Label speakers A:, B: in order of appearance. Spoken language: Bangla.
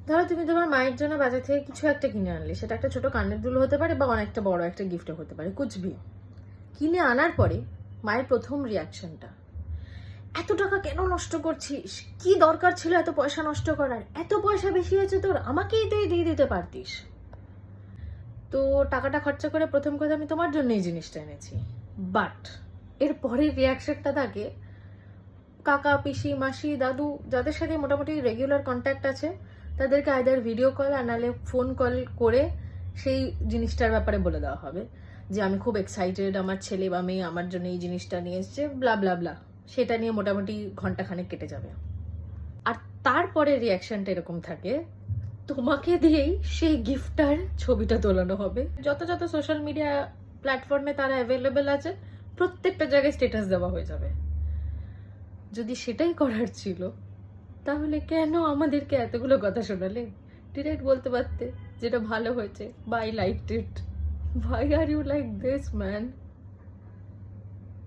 A: ধরো তুমি তোমার মায়ের জন্য বাজার থেকে কিছু একটা কিনে আনলে, সেটা একটা ছোট কানের দুল হতে পারে বা অনেকটা বড় একটা গিফটও হতে পারে, কুচবি। কিনে আনার পরে মায়ের প্রথম রিয়াকশনটা, এত টাকা কেন নষ্ট করছিস, কি দরকার ছিল এত পয়সা নষ্ট করার, এত পয়সা বেশি হয়েছে তোর, আমাকেই তুই দিয়ে দিতে পারতিস। তো টাকাটা খরচা করে প্রথম কথা আমি তোমার জন্য এই জিনিসটা এনেছি, বাট এর পরের রিয়াকশনটা থাকে কাকা পিসি মাসি দাদু যাদের সাথে মোটামুটি রেগুলার কন্ট্যাক্ট আছে তাদেরকে আইদার ভিডিও কল আর নাহলে ফোন কল করে সেই জিনিসটার ব্যাপারে বলে দেওয়া হবে যে আমি খুব এক্সাইটেড, আমার ছেলে বা মেয়ে আমার জন্য এই জিনিসটা নিয়ে এসছে, ব্লা ব্লা ব্লা। সেটা নিয়ে মোটামুটি ঘন্টাখানেক কেটে যাবে। আর তারপরে রিয়াকশনটা এরকম থাকে, তোমাকে দিয়েই সেই গিফটটার ছবিটা তোলানো হবে। যত যত সোশ্যাল মিডিয়া প্ল্যাটফর্মে তারা অ্যাভেলেবেল আছে প্রত্যেকটা জায়গায় স্ট্যাটাস দেওয়া হয়ে যাবে। যদি সেটাই করার ছিল তাহলে কেন আমাদেরকে এতগুলো কথা শোনালে? ডিরেক্ট বলতে পারতে যেটা ভালো হয়েছে, by liked it. Why are you like this, man?